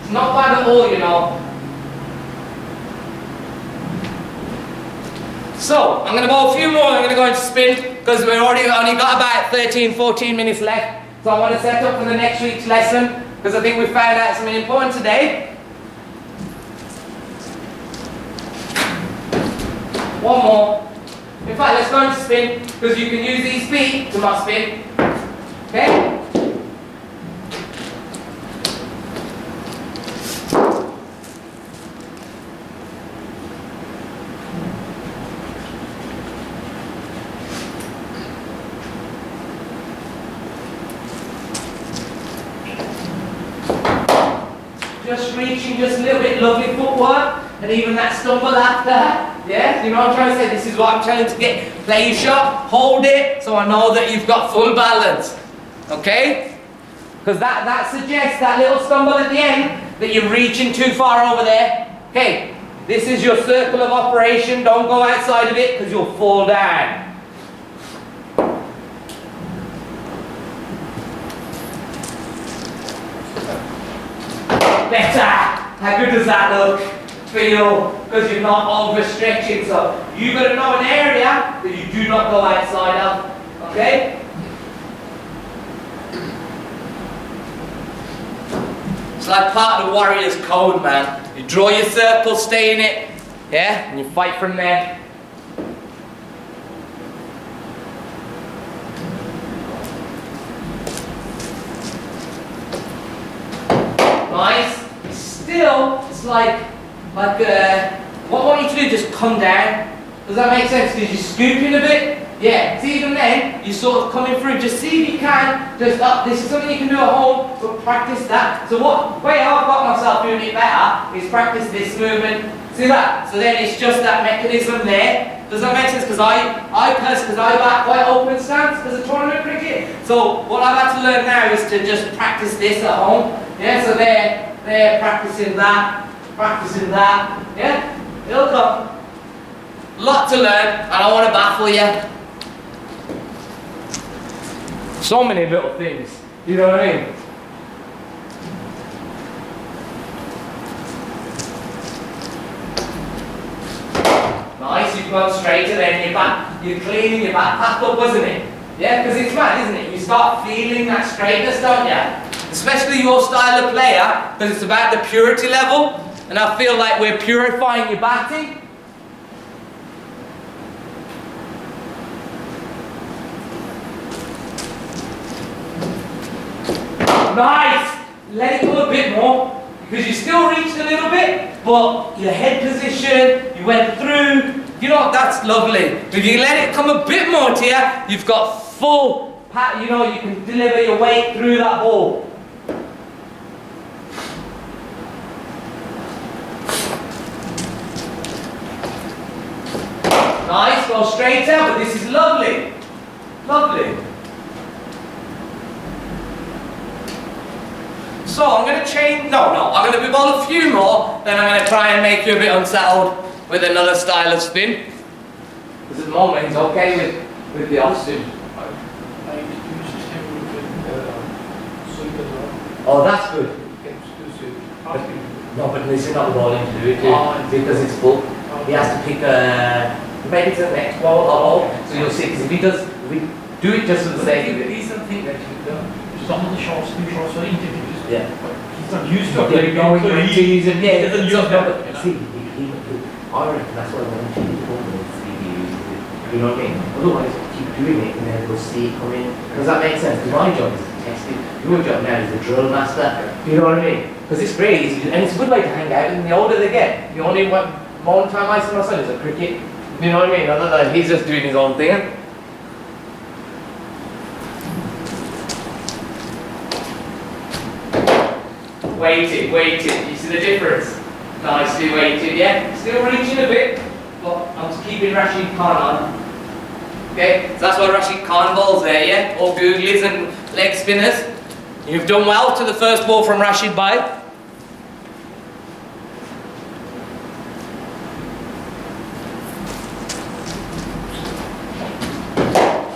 Speaker 2: It's not bad at all, you know. So, I'm going to go a few more. I'm going to go into spin because we've only got about 13, 14 minutes left. So I want to set up for the next week's lesson because I think we found out something important today. One more. In fact, let's go into spin because you can use these feet to not spin. Okay? Just reaching just a little bit, lovely footwork, and even that stumble after. Yeah, you know what I'm trying to say? This is what I'm trying to get. Play your shot, hold it, so I know that you've got full balance. Okay? Because that suggests that little stumble at the end that you're reaching too far over there. Okay, this is your circle of operation. Don't go outside of it because you'll fall down. Better. How good does that look? Feel, because you're not overstretching. So you've got to know an area that you do not go outside of. Okay? It's like part of the warrior's code, man. You draw your circle, stay in it, yeah, and you fight from there. Nice. Still, it's like what I want you to do, just come down. Does that make sense? Because you're scooping a bit. Yeah, see, even then, you're sort of coming through. Just see if you can, just this is something you can do at home, but practice that. So what way I've got myself doing it better is practice this movement. See that? So then it's just that mechanism there. Does that make sense? Because I back quite open stance because of tournament cricket. So what I've had to learn now is to just practice this at home. Yeah, so they're practicing that, yeah, it'll come. Lot to learn, and I want to baffle you. So many little things, you know what I mean? Nice, you've gone straight, and then you're cleaning your back pack up, wasn't it? Yeah, because it's mad, isn't it? You start feeling that straightness, don't you? Especially your style of player, because it's about the purity level, and I feel like we're purifying your batting. Nice! Let it go a bit more, because you still reached a little bit, but your head position, you went through, you know, that's lovely. If you let it come a bit more to you, you've got full, you know, you can deliver your weight through that ball. Nice, go straight out, but this is lovely. Lovely. So I'm going to change, I'm going to bowl a few more, then I'm going to try and make you a bit unsettled with another style of spin. Because at the moment he's okay with the off spin.
Speaker 4: I used to him with sweep as well.
Speaker 2: Oh, that's good.
Speaker 4: Gets to sweep.
Speaker 2: No, but this is not bowling to do it because it's full. He has to pick maybe to the next ball or all. So you'll see, because if we do it just for the sake of it.
Speaker 4: These are the things that you've done. Some of the shots, two shots for interviews.
Speaker 2: Yeah.
Speaker 4: But he's not used to
Speaker 2: They're going to use him. Yeah,
Speaker 4: doesn't use them.
Speaker 2: See, I reckon that's what I want to do. You know what I mean? Otherwise, keep doing it and then we'll see it come in. Does that make sense? Because my job is to test it. Your job now is the drill master. You know what I mean? Because it's great easy and it's a good way to hang out. And the older they get, the only one time I see my son is a cricket. You know what I mean? Other than he's just doing his own thing. Weighted. You see the difference? Nicely weighted, yeah? Still reaching a bit, but I'm just keeping Rashid Khan on. Okay, so that's why Rashid Khan bowls there, yeah? All googlies and leg spinners. You've done well to the first ball from Rashid Bhai.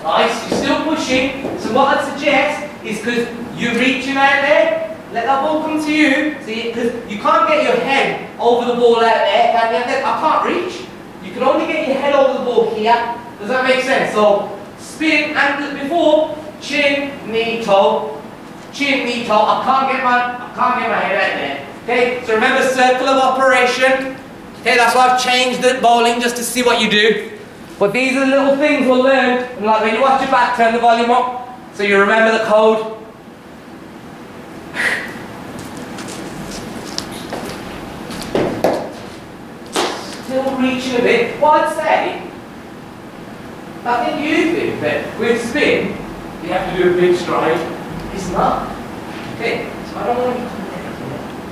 Speaker 2: Nice, you're still pushing. So what I'd suggest is, because you're reaching out there, let that ball come to you. See, because you can't get your head over the ball out there, can you? I can't reach. You can only get your head over the ball here. Does that make sense? So spin and before chin, knee, toe. Chin, knee, toe. I can't get my head out there. Okay. So remember circle of operation. Okay. That's why I've changed the bowling just to see what you do. But these are the little things we'll learn. And like when you watch it back, turn the volume up so you remember the code. Still reaching a bit. What I'd say, I think you think that with spin, you have to do a big stride. It's not. Okay, so I don't want you to come there.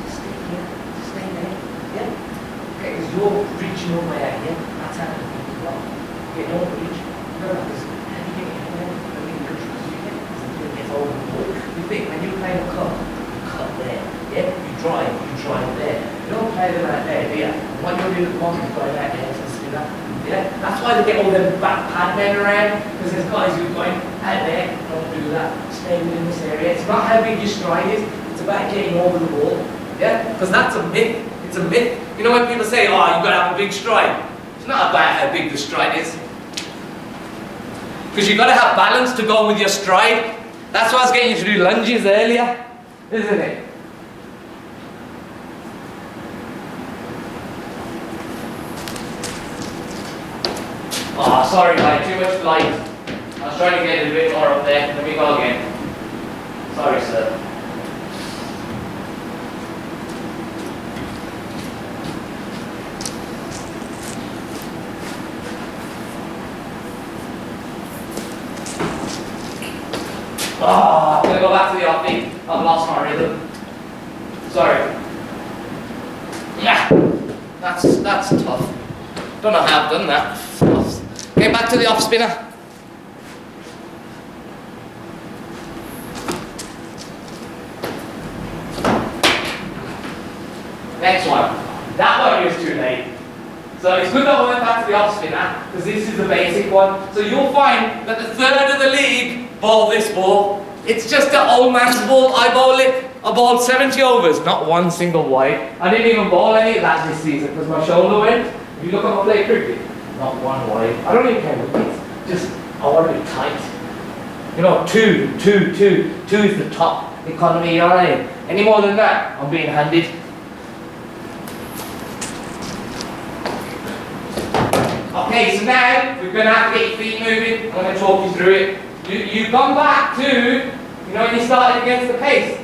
Speaker 2: Just stay here. Just stay there. Yeah? Okay, because you're reaching all the way out here. That's how the thing is wrong. Okay, don't reach. No, because how do you get your hand out? I mean, you control you get because it gets over the ball. You think when you're playing a cut, you cut there. Yeah? You drive there. You don't play them out there, do you? What you're doing at the moment is going out there, so do that. Yeah? That's why they get all them back pad men around, because there's guys who are going out there, don't do that, stay within this area. It's not how big your stride is, it's about getting over the ball. Yeah? Because that's a myth. It's a myth. You know when people say, oh, you've got to have a big stride. It's not about how big the stride is. Because you've got to have balance to go with your stride. That's why I was getting you to do lunges earlier, isn't it? Oh, sorry, mate, too much light. I was trying to get it a bit more up there. Let me go again. Sorry, sir. Oh, I'm going to go back to the offbeat. I've lost my rhythm. Sorry. Yeah, that's tough. Don't know how I've done that. Okay, back to the off spinner. Next one. That one is too late. So it's good that we went back to the off spinner, because this is the basic one. So you'll find that the third of the league bowl this ball. It's just an old man's ball. I bowl it. I bowled 70 overs, not one single wide. I didn't even bowl any of that this season because my shoulder went. If you look at my play cricket, not one wide. I don't even care what it is. Just, I want to be tight. You know, two is the top economy, you know what I mean? Any more than that, I'm being handed. Okay, so now we're going to have to get your feet moving. I'm going to talk you through it. You've gone back to, you know, when you started against the pace.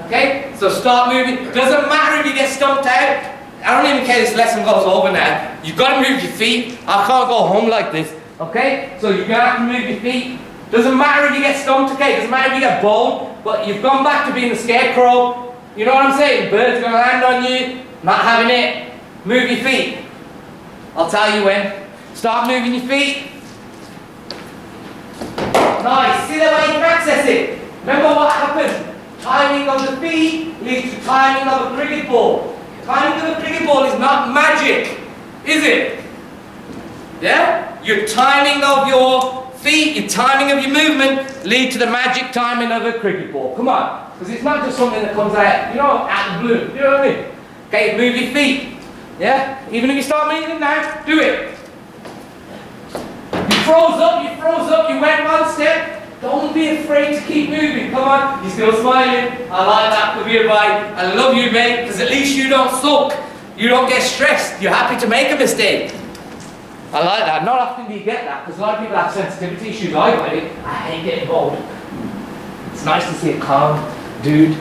Speaker 2: Okay, so start moving. Doesn't matter if you get stumped out. I don't even care if this lesson goes over now. You've got to move your feet. I can't go home like this. Okay, so you're going to have to move your feet. Doesn't matter if you get stumped, okay? Doesn't matter if you get bowled, but you've gone back to being the scarecrow. You know what I'm saying? Bird's going to land on you. Not having it. Move your feet. I'll tell you when. Start moving your feet. Nice. See the way you can access it. Remember what happened? Timing of the feet leads to timing of a cricket ball. Timing of a cricket ball is not magic, is it? Yeah? Your timing of your feet, your timing of your movement lead to the magic timing of a cricket ball. Come on. Because it's not just something that comes out, you know, out of the blue. You know what I mean? Okay, move your feet. Yeah? Even if you start moving them now, do it. You froze up, you went one step. Don't be afraid to keep moving. Come on, you're still smiling. I like that, Kabir bhai. I love you, mate, because at least you don't sulk. You don't get stressed. You're happy to make a mistake. I like that. Not often do you get that, because a lot of people have sensitivity issues. I got it. I hate getting bold. It's nice to see a calm dude.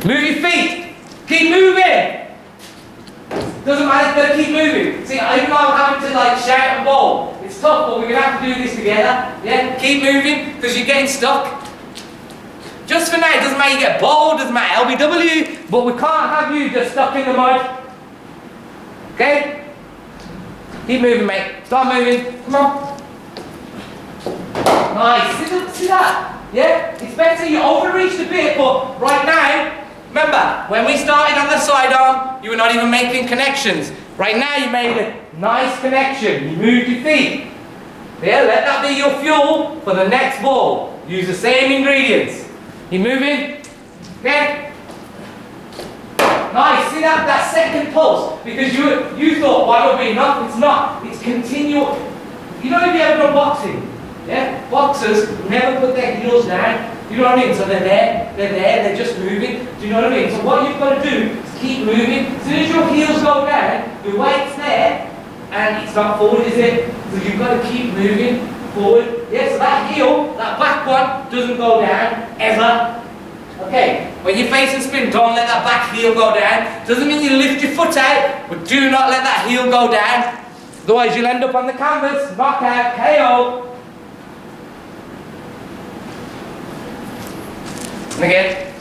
Speaker 2: Move your feet. Keep moving. Doesn't matter, you've got to keep moving. See, even though I'm having to like shout and bowl, it's tough, but we're going to have to do this together. Yeah? Keep moving, because you're getting stuck. Just for now, it doesn't matter you get bold, doesn't matter LBW, but we can't have you just stuck in the mud. Okay? Keep moving, mate. Start moving. Come on. Nice. See that? Yeah? It's better you overreached a bit, but right now, remember, when we started on the sidearm, you were not even making connections. Right now, you made a nice connection. You moved your feet. Yeah, let that be your fuel for the next ball. Use the same ingredients. You moving? Okay? Nice. See that second pulse? Because you thought one would be enough. It's not. It's continual. You know if you ever done boxing? Yeah? Boxers never put their heels down. You know what I mean? So they're just moving. Do you know what I mean? So what you've got to do is keep moving. As soon as your heels go down, your weight's there, and it's not forward, is it? So you've got to keep moving forward. Yeah, so that heel, that back one, doesn't go down, ever. Okay, when you're facing spin, don't let that back heel go down. Doesn't mean you lift your foot out, but do not let that heel go down. Otherwise you'll end up on the canvas, knockout, KO. And again.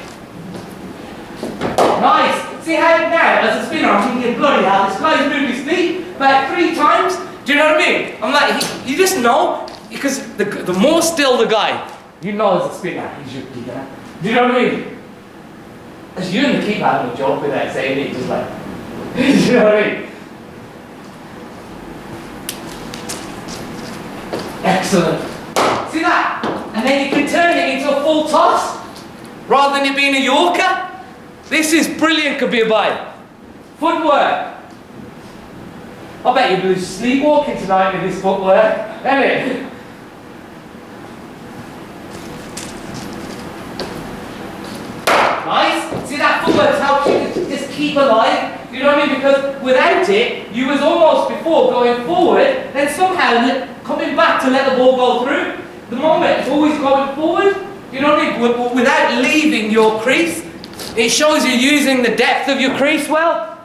Speaker 2: Nice. See how now, as a spinner, I'm thinking, bloody hell, this guy's moved his feet about 3 times. Do you know what I mean? I'm like, you just know, because the more still the guy, you know as a spinner, he's your keeper. Do you know what I mean? As you and the keeper having a joke without saying it, just like, do you know what I mean? Excellent. See that? And then you can turn it into a full toss. Rather than it being a Yorker. This is brilliant, Kabir bhai. Footwork. I bet you'll be sleepwalking tonight with this footwork, isn't it? Nice. See that footwork helps you to just keep alive. You know what I mean? Because without it, you was almost before going forward, then somehow coming back to let the ball go through. The moment it's always going forward. You know what I mean? Without leaving your crease, it shows you're using the depth of your crease well.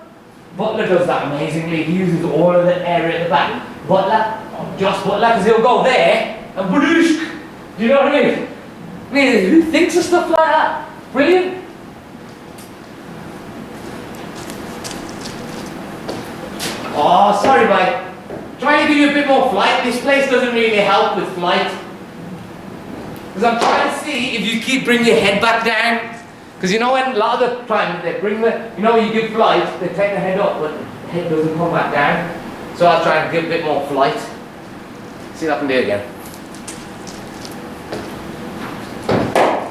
Speaker 2: Butler does that amazingly. He uses all of the area at the back. Butler, just Butler, because he'll go there and boosh. Do you know what I mean? I mean, who thinks of stuff like that? Brilliant. Oh, sorry, mate. Trying to give you a bit more flight. This place doesn't really help with flight. Because I'm trying to see if you keep bringing your head back down. Because you know when a lot of the time they bring the, you know when you give flight, they take the head up, but the head doesn't come back down. So I'll try and give a bit more flight. See if I can do it again.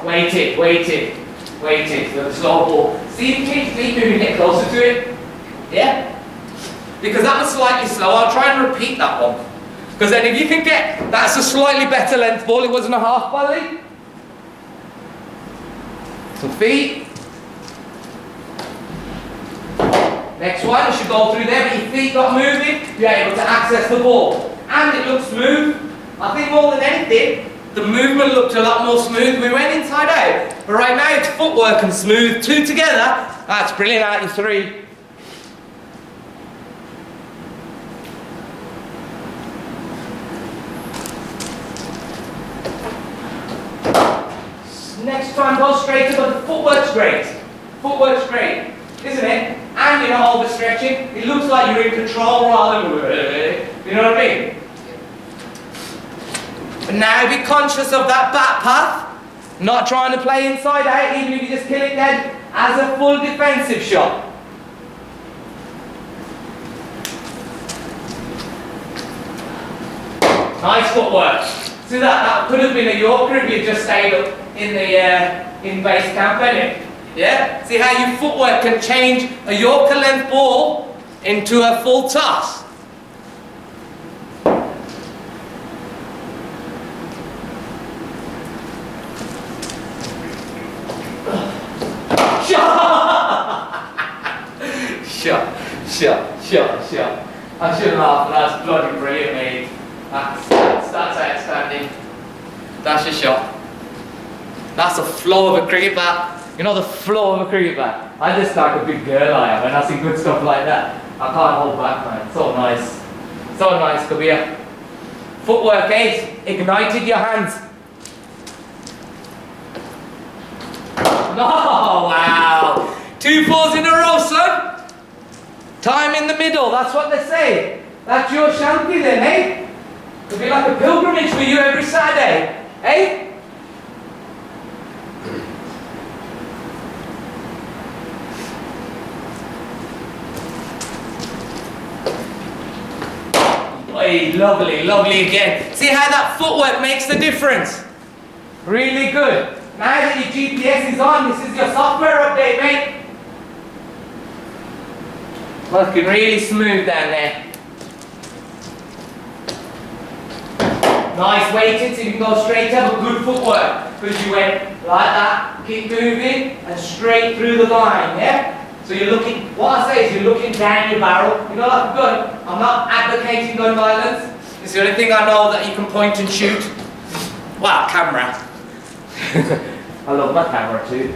Speaker 2: Wait it. For the slow ball. See if you keep moving, get closer to it. Yeah? Because that was slightly slow. I'll try and repeat that one. Because then if you can get, that's a slightly better length ball, it wasn't a half volley. Some feet. Next one, you should go through there, but your feet got moving, you're able to access the ball. And it looks smooth. I think more than anything, the movement looked a lot more smooth. We went inside out, but right now it's footwork and smooth. 2 together, that's brilliant out of 3. Next time, go straight, but the footwork's great. Footwork's great, isn't it? And you're not overstretching. It looks like you're in control rather than, you know what I mean? And now be conscious of that back path. Not trying to play inside out, even if you just kill it dead, as a full defensive shot. Nice footwork. See that? That could have been a Yorker if you just stayed up in the in base camp, innit? Yeah? See how your footwork can change a Yorker length ball into a full toss. Shot. I shouldn't laugh, but that's bloody brilliant, mate. That's outstanding. That's your shot. That's the flow of a cricket bat. You know the flow of a cricket bat? I just like a big girl I am, and I see good stuff like that. I can't hold back, man. So nice. So nice, Kabir. Footwork 8. Ignited your hands. Oh, wow. 2 fours in a row, son. Time in the middle, that's what they say. That's your shanty then, eh? It'll be like a pilgrimage for you every Saturday, eh? Oi, lovely, lovely again. See how that footwork makes the difference? Really good. Now that your GPS is on, this is your software update, mate. Looking really smooth down there. Nice weighted, so you can go straight up. Good footwork, because you went like that, keep moving, and straight through the line, yeah? So you're looking, what I say is you're looking down your barrel. You know, like a gun. I'm not advocating gun violence. It's the only thing I know that you can point and shoot. Wow, camera. I love my camera too.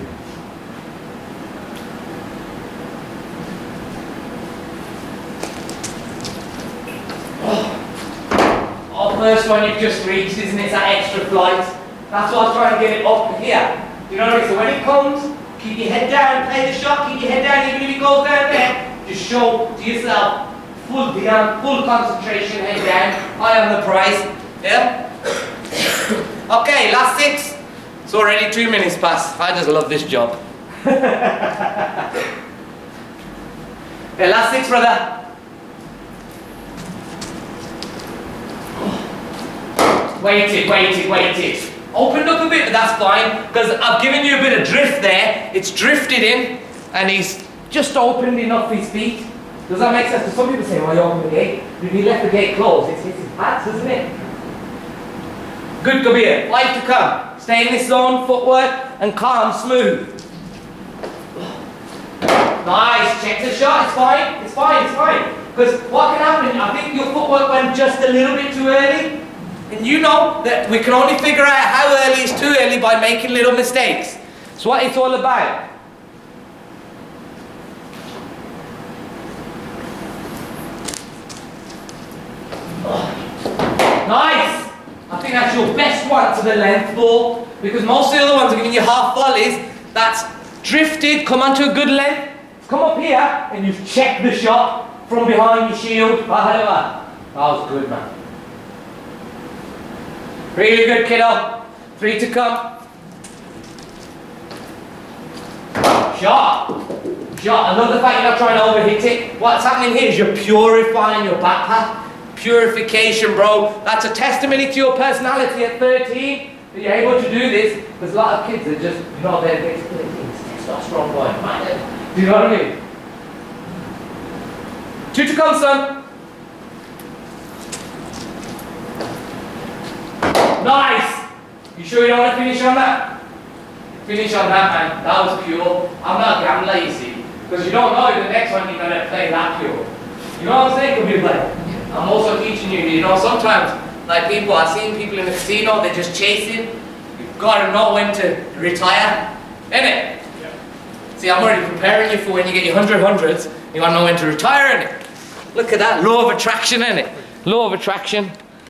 Speaker 2: Oh, first one you've just reached, isn't it? It's that extra flight. That's why I was trying to get it up here. You know what I mean? So when it comes, keep your head down, play the shot, keep your head down, even if it goes down there. Just show to yourself, full concentration, head down, eye on the prize. Yeah? Okay, last 6. It's already 2 minutes past. I just love this job. Yeah, last 6, brother. Waited. Opened up a bit, but that's fine, because I've given you a bit of drift there. It's drifted in, and he's just opened enough his feet. Does that make sense? Because some people say, well, you open the gate. If you left the gate closed, it's his pads, isn't it? Good, Kabir. 5 to come. Stay in this zone, footwork, and calm, smooth. Nice. Check the shot. It's fine. Because what can happen, I think your footwork went just a little bit too early. And you know that we can only figure out how early is too early by making little mistakes. It's what it's all about. Nice! I think that's your best one to the length ball, because most of the other ones are giving you half volleys. That's drifted, come onto a good length, come up here, and you've checked the shot from behind your shield. That was good, man. Really good, kiddo. 3 to come. Shot. I love the fact you're not trying to overhit it. What's happening here is you're purifying your backpack. Purification, bro. That's a testimony to your personality at 13, that you're able to do this. Because a lot of kids are just, you know, they're basically testosterone boy, right? Do you know what I mean? 2 to come, son. Nice! You sure you don't want to finish on that? Finish on that, man. That was pure. I'm not a gambler, you see. Because you don't know if the next one you're going to play that pure. You know what I'm saying? Could be like, I'm also teaching you, you know, sometimes, like people, I've seen people in the casino, they're just chasing. You've got to know when to retire. Innit? Yeah. See, I'm already preparing you for when you get your 100 hundreds. You got to know when to retire, innit? Look at that. Law of attraction, innit? Law of attraction.